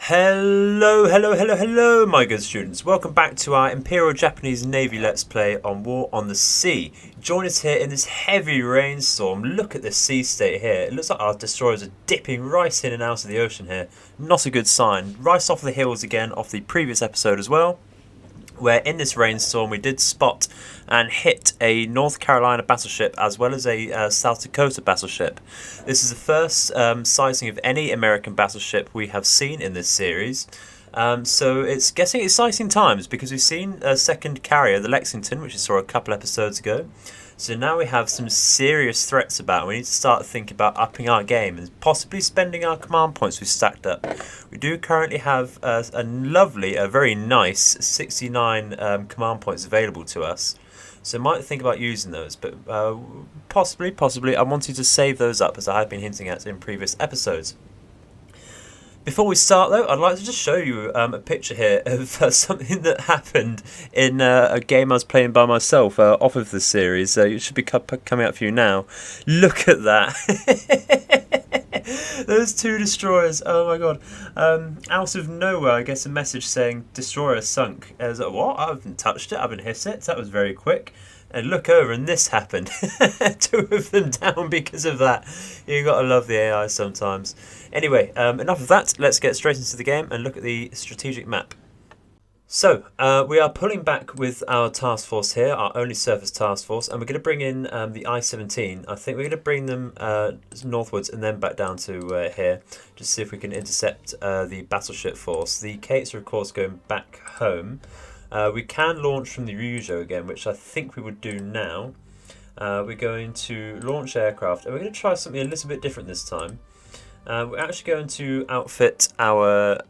Hello, my good students. Welcome back to our Imperial Japanese Navy Let's Play on War on the Sea. Join us here in this heavy rainstorm. Look at the sea state here. It looks like our destroyers are dipping right in and out of the ocean here. Not a good sign. Right off the heels again of the previous episode as well, where in this rainstorm we did spot and hit a North Carolina battleship as well as a South Dakota battleship. This is the first sighting of any American battleship we have seen in this series. So it's getting exciting times because we've seen a second carrier, the Lexington, which we saw a couple episodes ago. So now we have some serious threats about. We need to start thinking about upping our game and possibly spending our command points we've stacked up. We do currently have a very nice 69 command points available to us. So I might think about using those, but possibly I wanted to save those up as I have been hinting at in previous episodes. Before we start though, I'd like to just show you a picture here of something that happened in a game I was playing by myself off of the series. It should be coming up for you now. Look at that. Those two destroyers, oh my god. Out of nowhere I get a message saying destroyer sunk. I was like, what? I haven't touched it, I haven't hit it. That was very quick. And look over and this happened. Two of them down because of that. You gotta love the AI sometimes. Anyway, enough of that. Let's get straight into the game and look at the strategic map. So, we are pulling back with our task force here, our only surface task force, and we're going to bring in the I-17. I think we're going to bring them northwards and then back down to here, just to see if we can intercept the battleship force. The Kates are of course going back home. We can launch from the Ryujo again, which I think we would do now. We're going to launch aircraft, and we're going to try something a little bit different this time. We're actually going to outfit our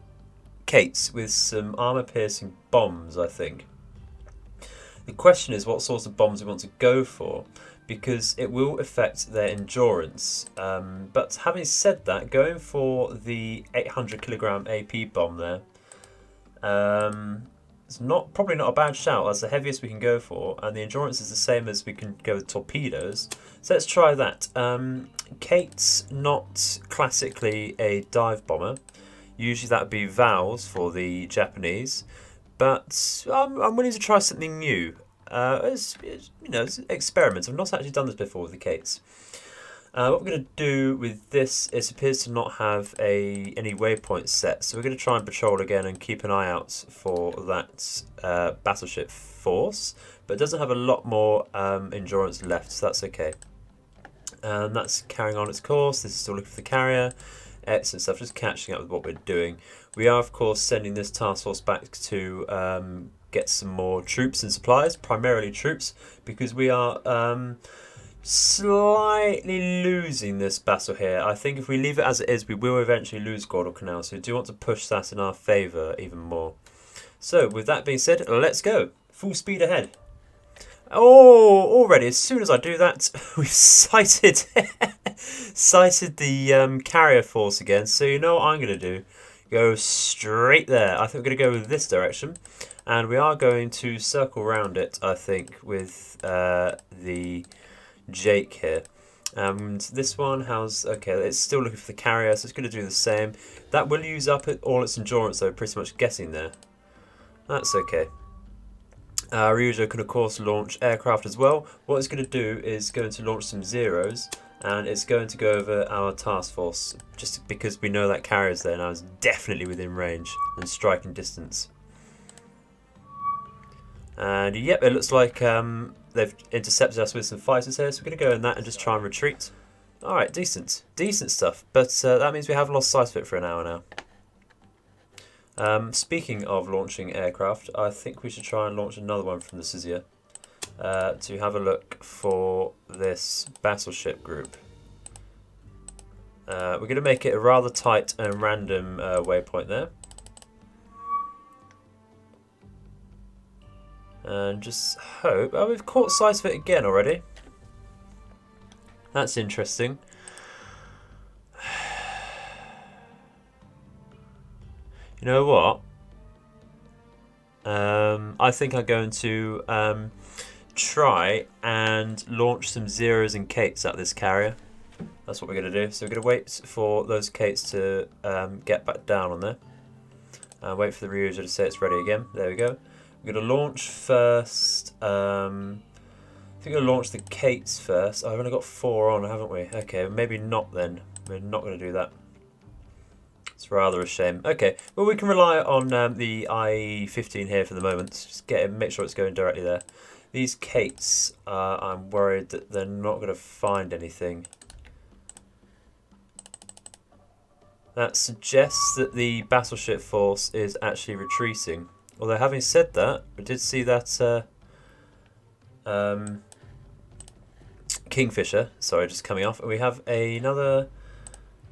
Kates with some armour-piercing bombs, I think. The question is what sorts of bombs we want to go for, because it will affect their endurance. But having said that, going for the 800 kilogram AP bomb there, it's probably not a bad shout. That's the heaviest we can go for, and the endurance is the same as we can go with torpedoes. So let's try that. Kate's not classically a dive bomber. Usually that would be Vals for the Japanese, but I'm willing to try something new. It's experiments. I've not actually done this before with the Kates. What we're going to do with this, it appears to not have any waypoints set, so we're going to try and patrol again and keep an eye out for that battleship force, but it doesn't have a lot more endurance left, so that's okay. And that's carrying on its course. This is still looking for the carrier. Excellent stuff, just catching up with what we're doing. We are of course sending this task force back to get some more troops and supplies, primarily troops, because we are slightly losing this battle here. I think if we leave it as it is, we will eventually lose Guadalcanal, so we do want to push that in our favour even more. So with that being said, let's go. Full speed ahead. Oh, already, as soon as I do that, we've sighted the carrier force again. So you know what I'm going to do? Go straight there. I think we're going to go with this direction. And we are going to circle around it, I think, with the Jake here. And this one has, okay, it's still looking for the carrier, so it's going to do the same. That will use up all its endurance, though, pretty much getting there. That's okay. Ryujo can of course launch aircraft as well. What it's going to do is going to launch some zeros, and it's going to go over our task force, just because we know that carrier's there now. It's definitely within range and striking distance. And yep, it looks like they've intercepted us with some fighters here, so we're going to go in that and just try and retreat. Alright, decent stuff, but that means we have lost sight of it for an hour now. Speaking of launching aircraft, I think we should try and launch another one from the Suzuya to have a look for this battleship group. We're going to make it a rather tight and random waypoint there. And just hope... Oh, we've caught sight of it again already. That's interesting. You know what? I think I'm going to try and launch some zeros and Kates at this carrier. That's what we're going to do. So we're going to wait for those Kates to get back down on there. Wait for the reuser to say it's ready again. There we go. We're going to launch first. I think we're going to launch the Kates first. Oh, I've only got 4 on, haven't we? Okay, maybe not then. We're not going to do that. It's rather a shame. Okay, well we can rely on the I-15 here for the moment. Just get it, make sure it's going directly there. These Kates, I'm worried that they're not going to find anything. That suggests that the battleship force is actually retreating. Although having said that, we did see that Kingfisher, sorry, just coming off. We have another,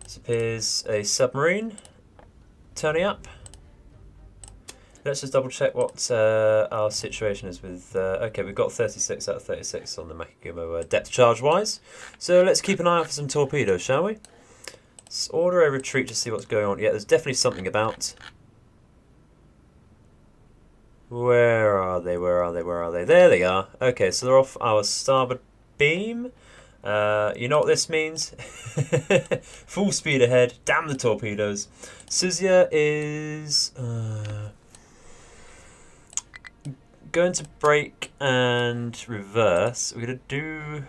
this appears a submarine turning up. Let's just double check what our situation is with, okay, we've got 36 out of 36 on the Makigumo depth charge wise. So let's keep an eye out for some torpedoes, shall we? Let's order a retreat to see what's going on. Yeah, there's definitely something about. Where are they? Where are they? Where are they? There they are. Okay, so they're off our starboard beam. You know what this means? Full speed ahead. Damn the torpedoes. Susia is going to brake and reverse. We're going to do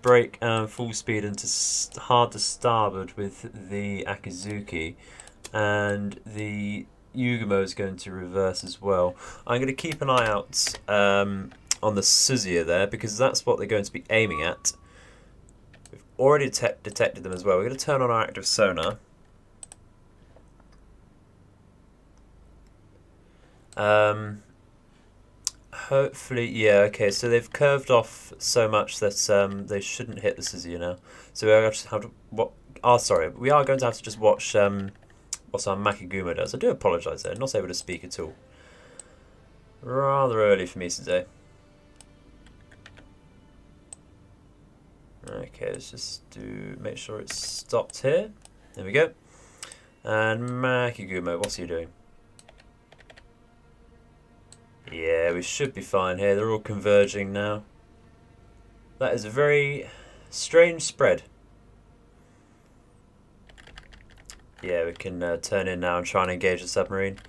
brake and full speed into hard to starboard with the Akizuki, and the Yugamo is going to reverse as well. I'm going to keep an eye out on the Susia there, because that's what they're going to be aiming at. We've already detected them as well. We're going to turn on our active sonar. Hopefully, yeah, okay, so they've curved off so much that they shouldn't hit the Susia now. So we are going to have to, we are going to have to just watch what our Makigumo does. I do apologise there, not able to speak at all. Rather early for me today. Okay, let's just make sure it's stopped here. There we go. And Makigumo, what's he doing? Yeah, we should be fine here. They're all converging now. That is a very strange spread. Yeah, we can turn in now and try and engage the submarine.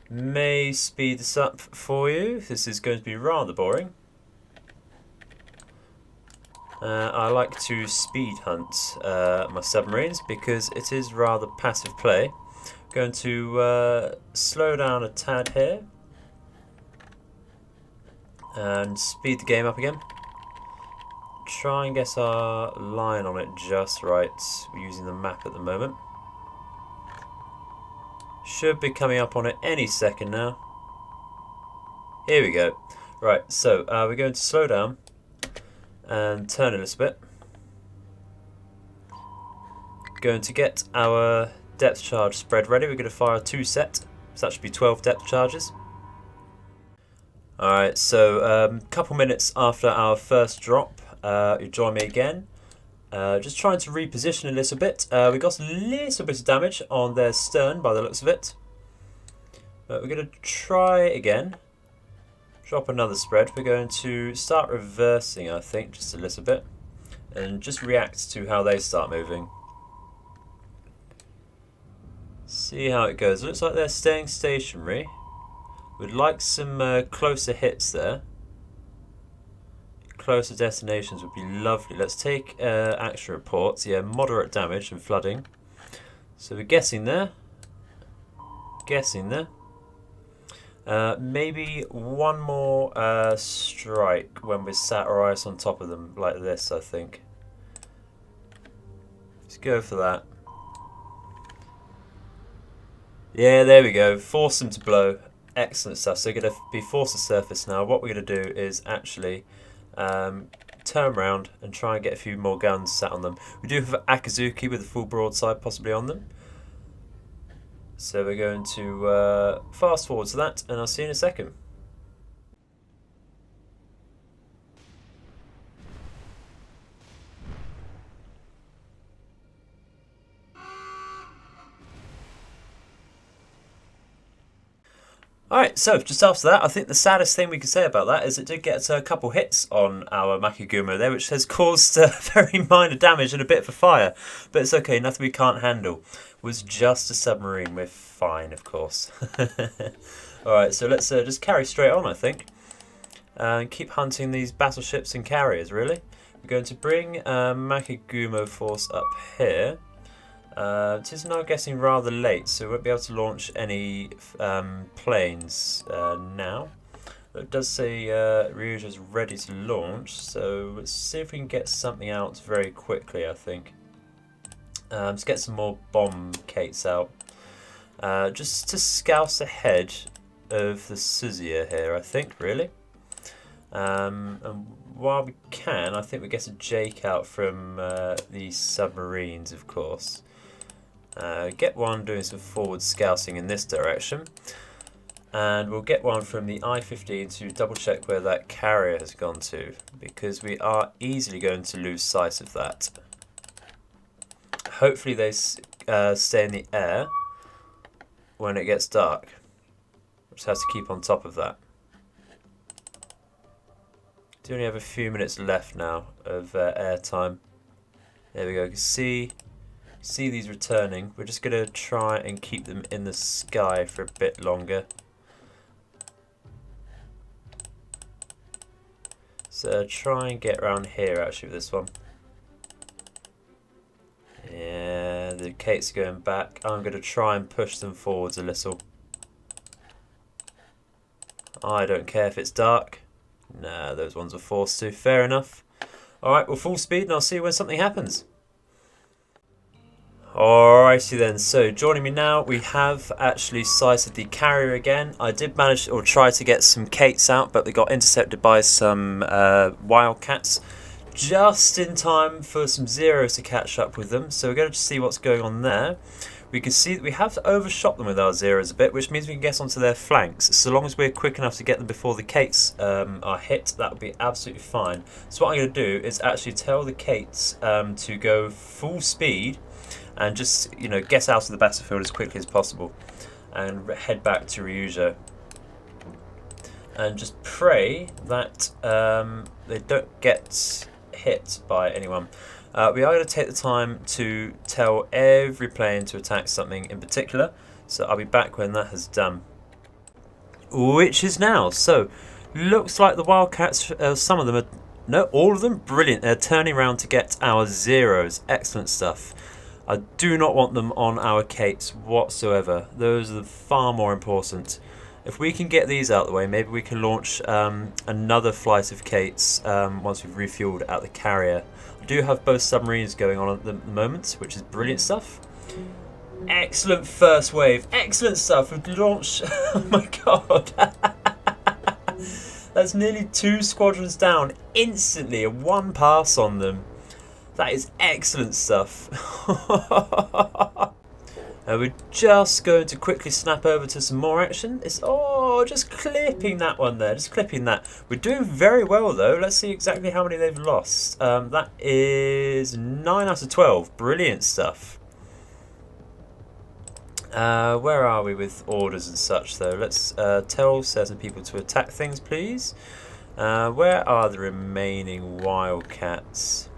May speed this up for you. This is going to be rather boring. I like to speed hunt my submarines because it is rather passive play. Going to slow down a tad here. And speed the game up again. Try and get our line on it just right. We're using the map at the moment. Should be coming up on it any second now. Here we go. Right, so we're going to slow down and turn a little bit. Going to get our depth charge spread ready. We're going to fire a 2 set. So that should be 12 depth charges. Alright, so a couple minutes after our first drop, you join me again. Just trying to reposition a little bit. We got a little bit of damage on their stern by the looks of it. But we're going to try again. Drop another spread. We're going to start reversing, I think, just a little bit. And just react to how they start moving. See how it goes. It looks like they're staying stationary. We'd like some closer hits there. Closer destinations would be lovely. Let's take action reports. Yeah, moderate damage and flooding. So we're guessing there. Guessing there. Maybe one more strike when we sat our ice on top of them like this, I think. Let's go for that. Yeah, there we go. Force them to blow. Excellent stuff. So we're going to be forced to surface now. What we're going to do is actually turn around and try and get a few more guns sat on them. We do have Akizuki with a full broadside possibly on them. So we're going to fast forward to that, and I'll see you in a second. Alright, so just after that, I think the saddest thing we could say about that is it did get a couple hits on our Makigumo there, which has caused very minor damage and a bit of a fire. But it's okay, nothing we can't handle. It was just a submarine, we're fine, of course. Alright, so let's just carry straight on, I think. And keep hunting these battleships and carriers, really. We're going to bring Makigumo force up here. It is now getting rather late, so we won't be able to launch any planes now. But it does say Ryuja is ready to launch, so let's see if we can get something out very quickly, I think. Let's get some more bomb Kates out. Just to scouse ahead of the Suzuya here, I think, really. And while we can, I think we get a Jake out from these submarines, of course. Get one doing some forward scouting in this direction, and we'll get one from the I-15 to double check where that carrier has gone to, because we are easily going to lose sight of that. Hopefully they stay in the air when it gets dark. Just have to keep on top of that. Do only have a few minutes left now of air time. There we go. You can see these returning. We're just going to try and keep them in the sky for a bit longer. So try and get around here actually with this one. Yeah, the Kates are going back. I'm going to try and push them forwards a little. I don't care if it's dark. Nah, those ones are forced to. Fair enough. Alright, we'll full speed and I'll see you when something happens. Alrighty then, so joining me now, we have actually sighted the carrier again. I did manage, or try to get some Kates out, but they got intercepted by some Wildcats just in time for some Zeros to catch up with them. So we're going to see what's going on there. We can see that we have overshot them with our Zeros a bit, which means we can get onto their flanks. So long as we're quick enough to get them before the Kates are hit, that would be absolutely fine. So what I'm going to do is actually tell the Kates to go full speed and just, you know, get out of the battlefield as quickly as possible and head back to Ryuja. And just pray that they don't get hit by anyone. We are going to take the time to tell every plane to attack something in particular, so I'll be back when that has done. Which is now. So, looks like the Wildcats, some of them are, no, all of them, brilliant. They're turning around to get our Zeros. Excellent stuff. I do not want them on our Kates whatsoever. Those are far more important. If we can get these out of the way, maybe we can launch another flight of Kates once we've refueled at the carrier. I do have both submarines going on at the moment, which is brilliant stuff. Excellent first wave. Excellent stuff. We've launched... Oh my god. That's nearly 2 squadrons down instantly in one pass on them. That is excellent stuff. We're just going to quickly snap over to some more action. It's just clipping that one there, just clipping that. We're doing very well though. Let's see exactly how many they've lost. That is 9 out of 12. Brilliant stuff. Where are we with orders and such though? Let's tell certain people to attack things, please. Where are the remaining Wildcats?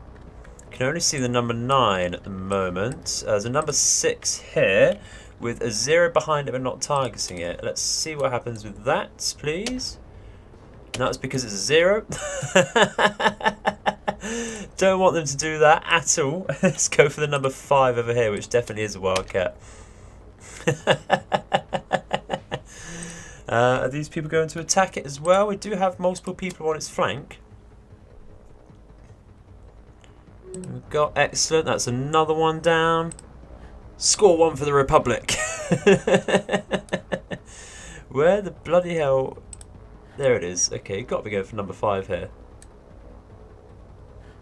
Can only see the number 9 at the moment. There's a number 6 here with a 0 behind it but not targeting it. Let's see what happens with that, please. No, it's because it's a 0. Don't want them to do that at all. Let's go for the number 5 over here, which definitely is a Wildcat. Are these people going to attack it as well? We do have multiple people on its flank. We've got excellent. That's another one down. Score 1 for the Republic. Where the bloody hell? There it is. Okay, got to be going for number 5 here.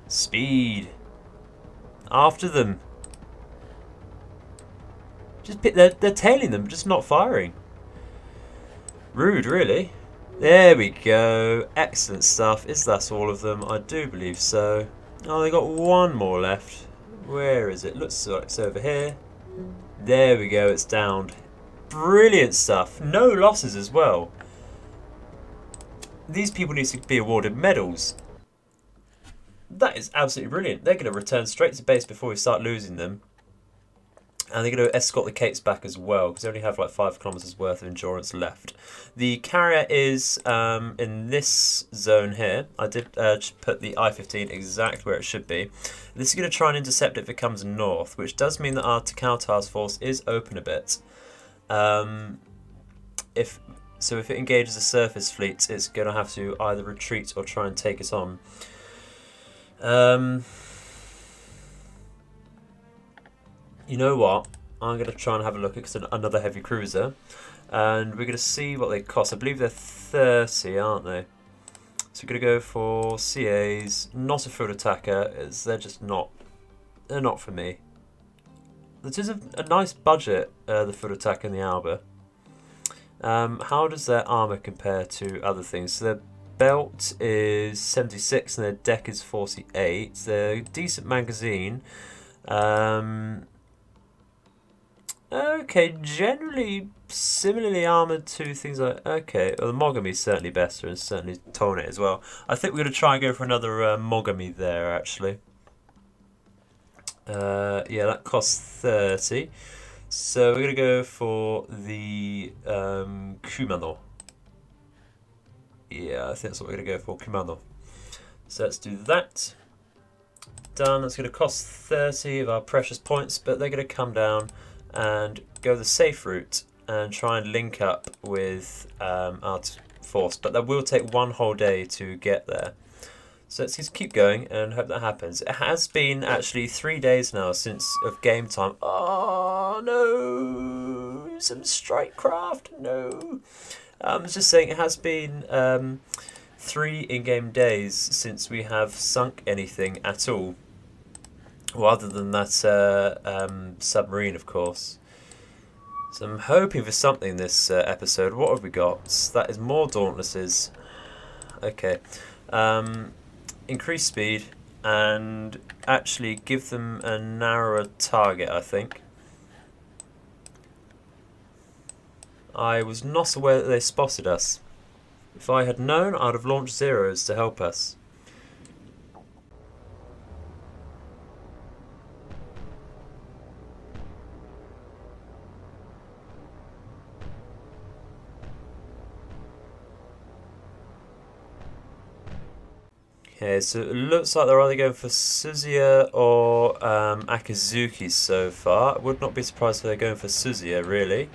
Speed. After them. Just they're tailing them, just not firing. Rude, really. There we go. Excellent stuff. Is that all of them? I do believe so. Oh, they got one more left. Where is it? Looks like it's over here. There we go. It's downed. Brilliant stuff. No losses as well. These people need to be awarded medals. That is absolutely brilliant. They're going to return straight to base before we start losing them. And they're going to escort the Capes back as well, because they only have like 5 kilometers worth of endurance left. The carrier is in this zone here. I did put the I-15 exactly where it should be. This is going to try and intercept if it comes north, which does mean that our Takao task force is open a bit. If it engages a surface fleet, it's going to have to either retreat or try and take it on. You know what? I'm going to try and have a look at another heavy cruiser, and we're going to see what they cost. I believe they're 30, aren't they? So we're going to go for CAs, not a foot attacker, as they're just not. They're not for me. This is a nice budget, the foot attacker and the Alba. How does their armour compare to other things? So their belt is 76 and their deck is 48. They're a decent magazine. Okay, generally similarly armoured to things like... Okay, well, the Mogami is certainly better, and certainly Tone as well. I think we're going to try and go for another Mogami there, actually. Yeah, that costs 30. So we're going to go for the Kumano. Yeah, I think that's what we're going to go for, Kumano. So let's do that. Done. That's going to cost 30 of our precious points, but they're going to come down and go the safe route and try and link up with our force. But that will take 1 whole day to get there. So let's just keep going and hope that happens. It has been actually 3 days now since of game time. Oh no! Some strike craft, no! I was just saying it has been 3 in-game days since we have sunk anything at all. Well, other than that submarine, of course. So I'm hoping for something this episode. What have we got? That is more Dauntlesses. Okay. Increase speed and actually give them a narrower target, I think. I was not aware that they spotted us. If I had known, I'd have launched Zeros to help us. Okay, so it looks like they're either going for Suzuya or Akazuki so far. I would not be surprised if they're going for Suzuya, really.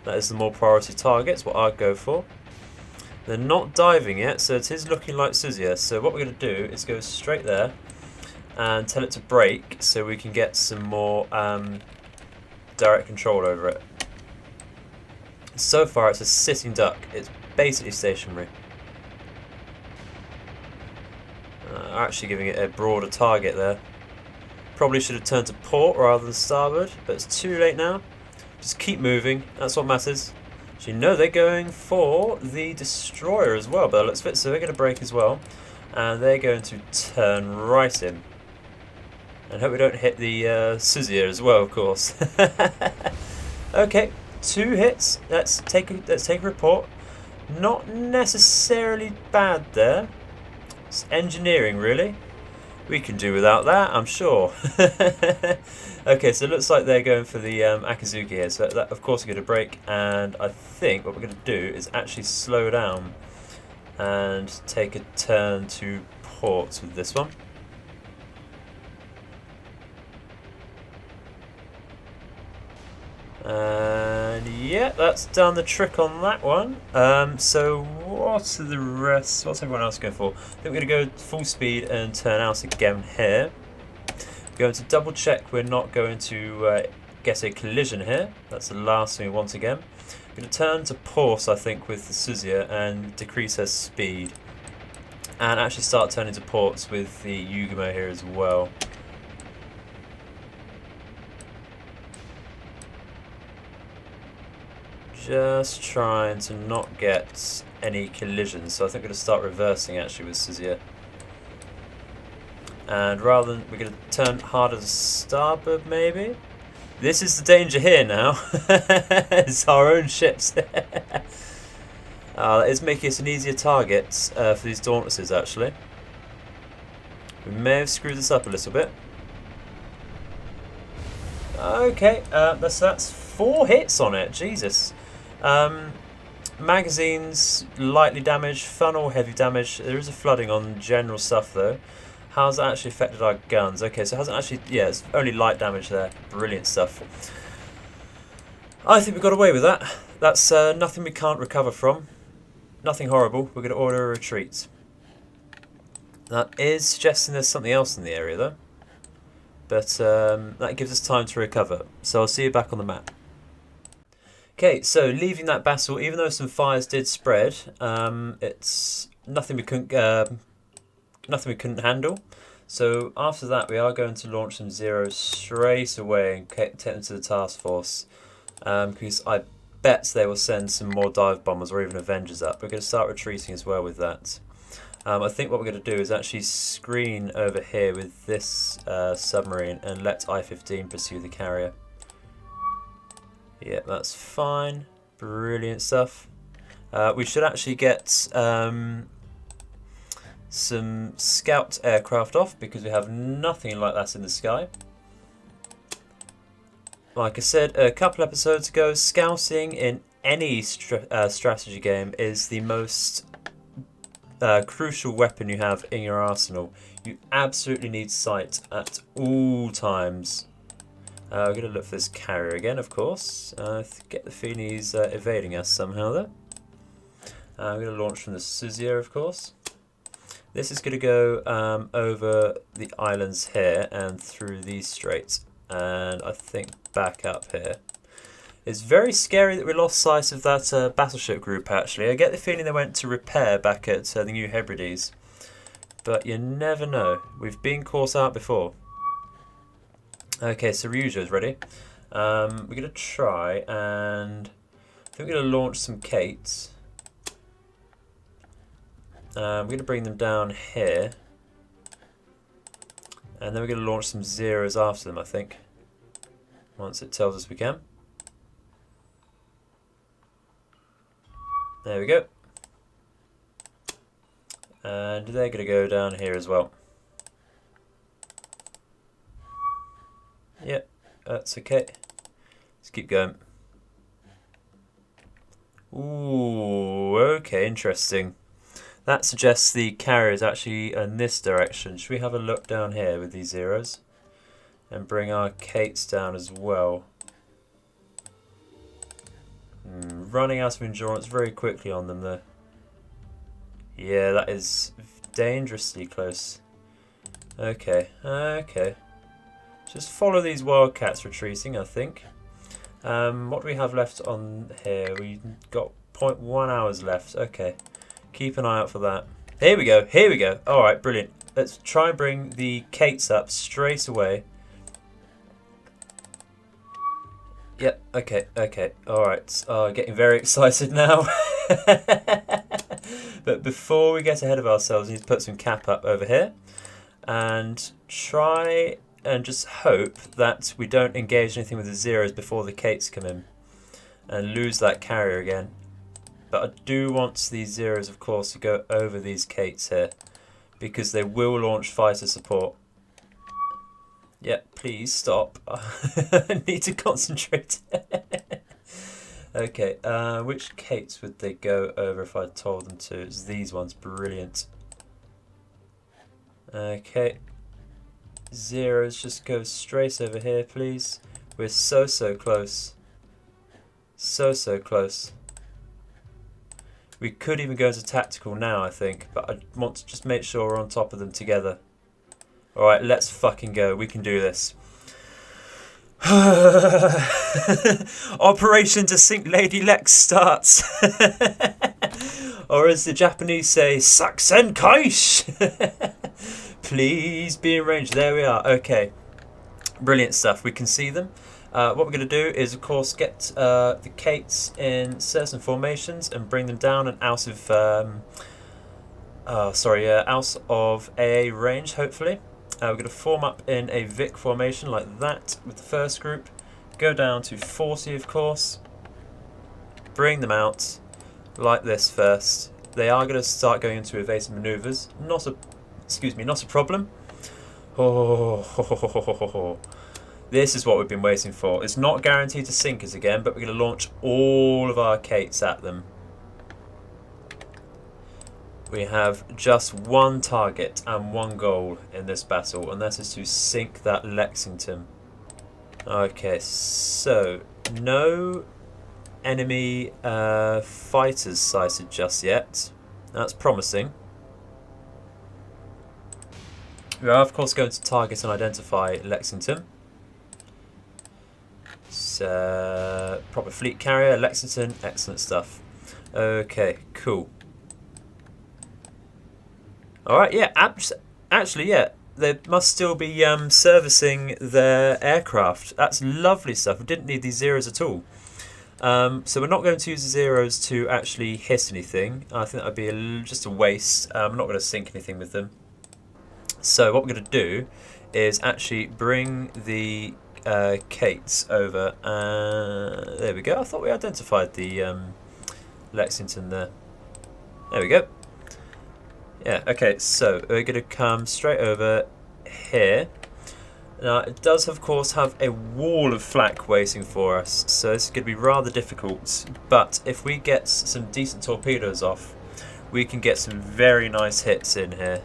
That is the more priority target, it's what I'd go for. They're not diving yet, so it is looking like Suzuya. So what we're going to do is go straight there and tell it to brake so we can get some more direct control over it. So far it's a sitting duck, it's basically stationary. Actually giving it a broader target there. Probably should have turned to port rather than starboard, but it's too late now. Just keep moving, that's what matters. So you know they're going for the destroyer as well, but it looks fit, so they're going to brake as well. And they're going to turn right in. And hope we don't hit the Suzuya as well, of course. Okay, 2 hits. Let's take a report. Not necessarily bad there. It's engineering, really. We can do without that, I'm sure. Okay, so it looks like they're going for the Akazuki here. So that, of course, we're going to brake. And I think what we're going to do is actually slow down and take a turn to port with this one. And yeah, that's done the trick on that one. So what are the rest? What's everyone else going for? I think we're going to go full speed and turn out again here. We're going to double check we're not going to get a collision here. That's the last thing we want again. We're going to turn to port, I think, with the Suzuya and decrease her speed. And actually start turning to ports with the Yugamo here as well. Just trying to not get any collisions, so I think we're going to start reversing actually with Suzuya. And rather than, we're going to turn harder to starboard maybe. This is the danger here now. It's our own ships. That is making us an easier target for these Dauntlesses, actually. We may have screwed this up a little bit. Okay, that's 4 hits on it. Jesus. Magazines lightly damaged, funnel heavy damage. There is a flooding on general stuff though. How's that actually affected our guns? Okay, so it hasn't actually... Yeah, it's only light damage there. Brilliant stuff. I think we got away with that. That's nothing we can't recover from. Nothing horrible. We're going to order a retreat. That is suggesting there's something else in the area though. But that gives us time to recover. So I'll see you back on the map. Okay, so leaving that battle, even though some fires did spread, it's nothing we couldn't handle. So after that, we are going to launch some Zeros straight away and take them to the task force, because I bet they will send some more dive bombers or even Avengers up. We're going to start retreating as well with that. I think what we're going to do is actually screen over here with this submarine and let I-15 pursue the carrier. Yeah, that's fine. Brilliant stuff. We should actually get some scout aircraft off because we have nothing like that in the sky. Like I said a couple episodes ago, scouting in any strategy game is the most crucial weapon you have in your arsenal. You absolutely need sight at all times. We're going to look for this carrier again, of course. Get the feeling he's evading us somehow though. I'm going to launch from the Suzia, of course. This is going to go over the islands here and through these straits, and I think back up here. It's very scary that we lost sight of that battleship group, actually. I get the feeling they went to repair back at the New Hebrides, but you never know. We've been caught out before. Okay, so Ryujo's ready. We're going to try and I think we're going to launch some Kates. We're going to bring them down here. And then we're going to launch some Zeros after them, I think. Once it tells us we can. There we go. And they're going to go down here as well. Yep, that's okay. Let's keep going. Ooh, okay, interesting. That suggests the carrier is actually in this direction. Should we have a look down here with these Zeros? And bring our Kates down as well. Running out of endurance very quickly on them though. Yeah, that is dangerously close. Okay, okay. Just follow these Wildcats retreating, I think. What do we have left on here? We've got 0.1 hours left. Okay. Keep an eye out for that. Here we go. Here we go. Alright, brilliant. Let's try and bring the Kates up straight away. Yep, okay, okay. Alright. Getting very excited now. But before we get ahead of ourselves, we need to put some cap up over here. And try and just hope that we don't engage anything with the Zeros before the Kates come in. And lose that carrier again. But I do want these Zeros, of course, to go over these Kates here. Because they will launch fighter support. Yep, please stop. I need to concentrate. Okay, which Kates would they go over if I told them to? It's these ones, brilliant. Okay. Zeros, just go straight over here, please. We're so close. So close. We could even go into tactical now, I think, but I want to just make sure we're on top of them together. Alright, let's fucking go. We can do this. Operation to sink Lady Lex starts. Or as the Japanese say, Saksen Kaish. Please be in range. There we are. Okay. Brilliant stuff. We can see them. What we're going to do is, of course, get the Kates in certain formations and bring them down and out of out of AA range, hopefully. We're going to form up in a Vic formation like that with the first group. Go down to 40, of course. Bring them out like this first. They are going to start going into evasive manoeuvres. Not a problem. Oh, this is what we've been waiting for. It's not guaranteed to sink us again, but we're going to launch all of our Kates at them. We have just one target and one goal in this battle, and that is to sink that Lexington. Okay, so no enemy fighters sighted just yet. That's promising. We are of course going to target and identify Lexington. So, proper fleet carrier, Lexington, excellent stuff. Okay, cool. Alright, yeah, actually, yeah, they must still be servicing their aircraft. That's lovely stuff. We didn't need these zeros at all. So we're not going to use the zeros to actually hit anything. I think that would be just a waste. I'm not going to sink anything with them. So what we're going to do is actually bring the Kates over. There we go. I thought we identified the Lexington there. There we go. Yeah, okay, so we're going to come straight over here. Now, it does, of course, have a wall of flak waiting for us, so this is going to be rather difficult. But if we get some decent torpedoes off, we can get some very nice hits in here.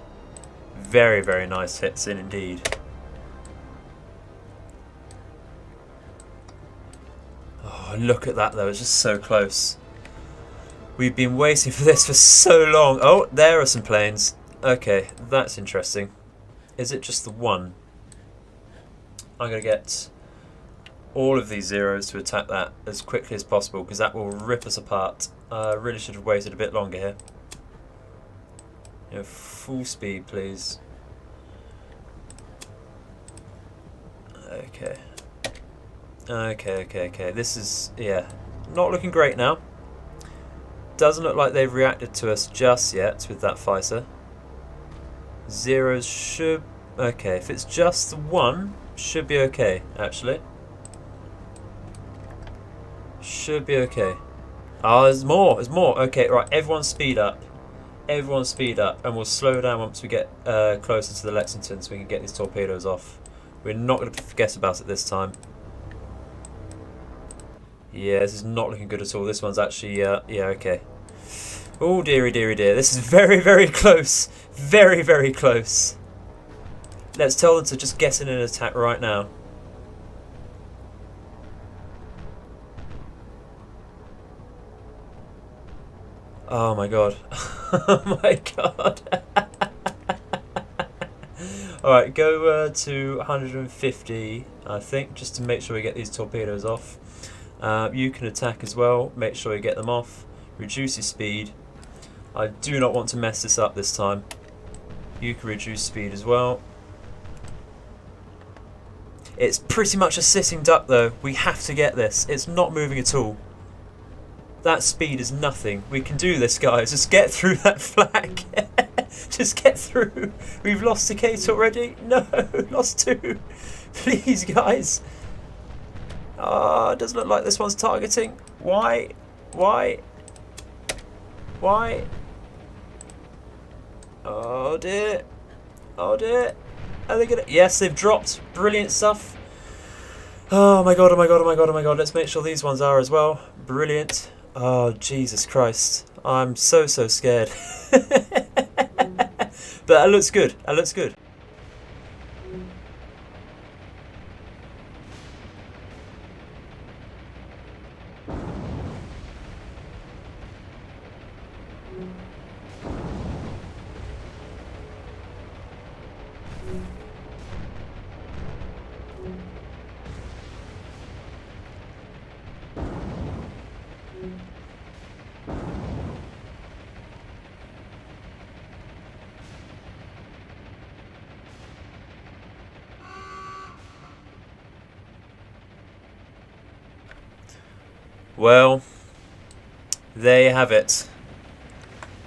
Very, very nice hits in indeed. Oh, look at that, though. It's just so close. We've been waiting for this for so long. Oh, there are some planes. Okay, that's interesting. Is it just the one? I'm going to get all of these zeros to attack that as quickly as possible, because that will rip us apart. I really should have waited a bit longer here. You know, full speed, please. Okay. Okay. This is, yeah, not looking great now. Doesn't look like they've reacted to us just yet with that fighter. Zeros should... Okay, if it's just the one, should be okay, actually. Should be okay. Oh, there's more, there's more. Okay, right, everyone speed up. Everyone speed up, and we'll slow down once we get closer to the Lexington so we can get these torpedoes off. We're not going to forget about it this time. Yeah, this is not looking good at all. This one's actually, yeah, okay. Oh, dearie. This is very, very close. Very, very close. Let's tell them to just get in an attack right now. Oh my god. Oh my god. Alright, go to 150, I think, just to make sure we get these torpedoes off. You can attack as well, make sure you get them off. Reduce your speed. I do not want to mess this up this time. You can reduce speed as well. It's pretty much a sitting duck though. We have to get this. It's not moving at all. That speed is nothing. We can do this, guys. Just get through that flag. Just get through. We've lost a Kate already. No, lost two. Please, guys. Oh, it doesn't look like this one's targeting. Why? Oh dear. Are they gonna... Yes, they've dropped. Brilliant stuff. Oh my god. Let's make sure these ones are as well. Brilliant. Oh, Jesus Christ. I'm so scared. But that looks good. Well, there you have it.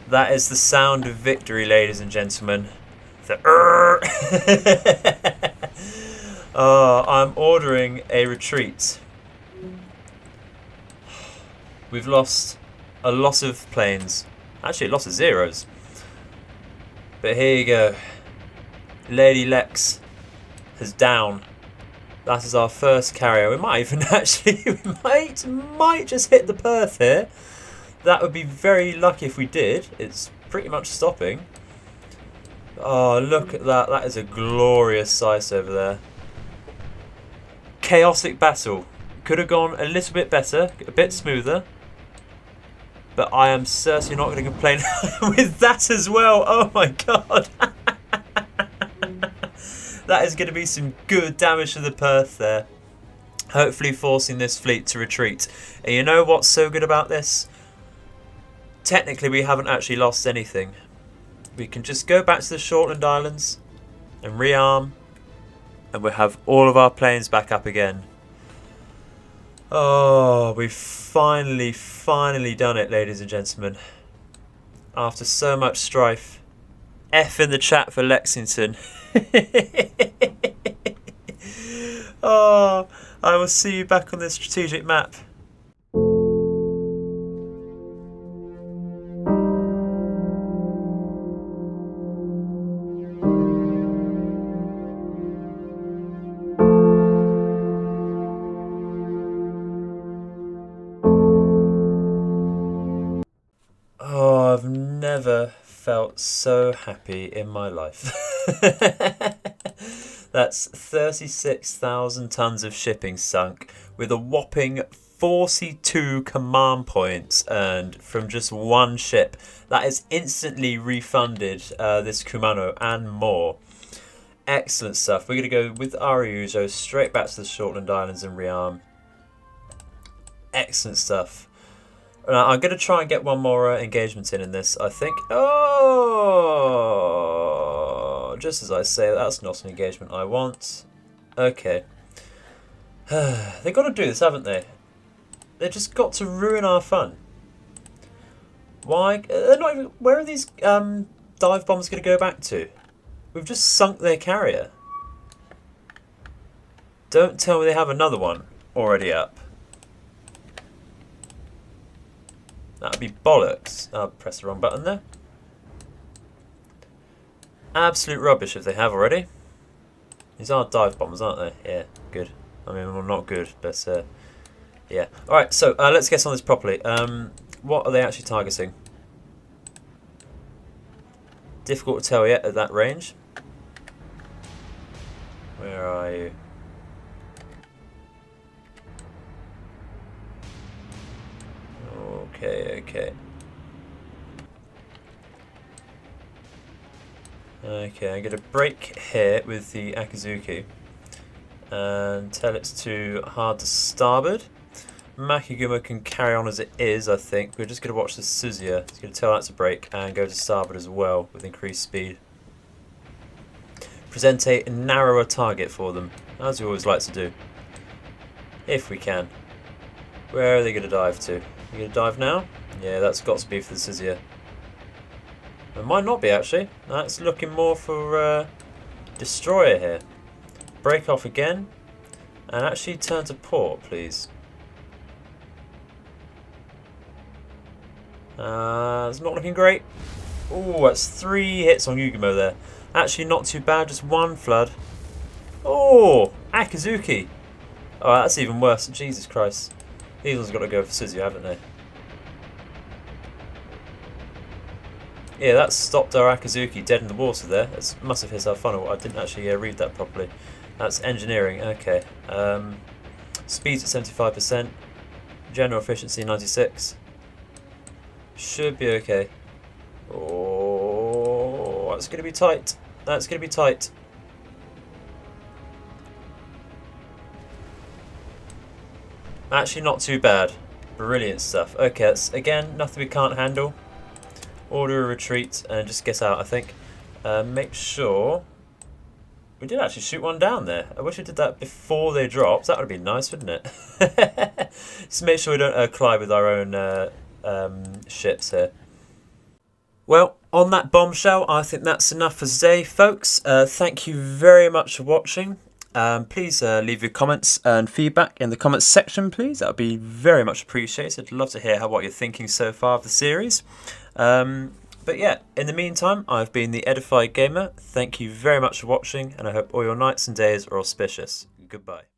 That is the sound of victory, ladies and gentlemen. The Oh, I'm ordering a retreat. We've lost a lot of planes. Actually, a lot of zeros. But here you go. Lady Lex has down. That is our first carrier. We might even actually, might just hit the Perth here. That would be very lucky if we did. It's pretty much stopping. Oh, look at that. That is a glorious sight over there. Chaotic battle. Could have gone a little bit better, a bit smoother. But I am certainly not going to complain with that as well. Oh my god. That is going to be some good damage to the Perth there. Hopefully forcing this fleet to retreat. And you know what's so good about this? Technically we haven't actually lost anything. We can just go back to the Shortland Islands and rearm. And we'll have all of our planes back up again. Oh, we've finally done it, ladies and gentlemen. After so much strife. F in the chat for Lexington. Oh, I will see you back on this strategic map. Oh, I've never felt so happy in my life. That's 36,000 tons of shipping sunk with a whopping 42 command points earned from just one ship. That is instantly refunded this Kumano and more. Excellent stuff. We're going to go with Ariujo straight back to the Shortland Islands and rearm. Excellent stuff. I'm going to try and get one more engagement in this, I think. Oh, just as I say, that's not an engagement I want. Okay. They've got to do this, haven't they? They've just got to ruin our fun. Why? They're not even, where are these dive bombs going to go back to? We've just sunk their carrier. Don't tell me they have another one already up. That would be bollocks. I'll press the wrong button there. Absolute rubbish if they have already. These are dive bombs, aren't they? Yeah, good. I mean, well, not good, but yeah. Alright, so let's get on this properly. What are they actually targeting? Difficult to tell yet at that range. Where are you? Okay. Okay, I'm going to brake here with the Akizuki and tell it to hard to starboard. Makiguma can carry on as it is, I think. We're just going to watch the Suzuya. It's going to tell that to brake and go to starboard as well with increased speed. Present a narrower target for them, as we always like to do. If we can. Where are they going to dive to? You going to dive now? Yeah, that's got to be for the Suzuya. It might not be, actually. That's looking more for destroyer here. Break off again. And actually turn to port, please. It's not looking great. Oh, that's 3 hits on Yugamo there. Actually not too bad, just 1 flood. Oh, Akizuki. Oh, that's even worse. Jesus Christ. These ones got to go for Suzuya, haven't they? Yeah, that stopped our Akizuki dead in the water there. It must have hit our funnel. I didn't actually read that properly. That's engineering. Okay. Speed's at 75%. General efficiency 96. Should be okay. Oh, that's going to be tight. That's going to be tight. Actually, not too bad. Brilliant stuff. Okay, that's, again, nothing we can't handle. Order a retreat and just get out, I think. Make sure... We did actually shoot one down there. I wish we did that before they dropped. That would have been nice, wouldn't it? Just make sure we don't collide with our own ships here. Well, on that bombshell, I think that's enough for today, folks. Thank you very much for watching. Please leave your comments and feedback in the comments section, please. That would be very much appreciated. I'd love to hear what you're thinking so far of the series. But yeah, in the meantime, I've been the Edified Gamer. Thank you very much for watching, and I hope all your nights and days are auspicious. Goodbye.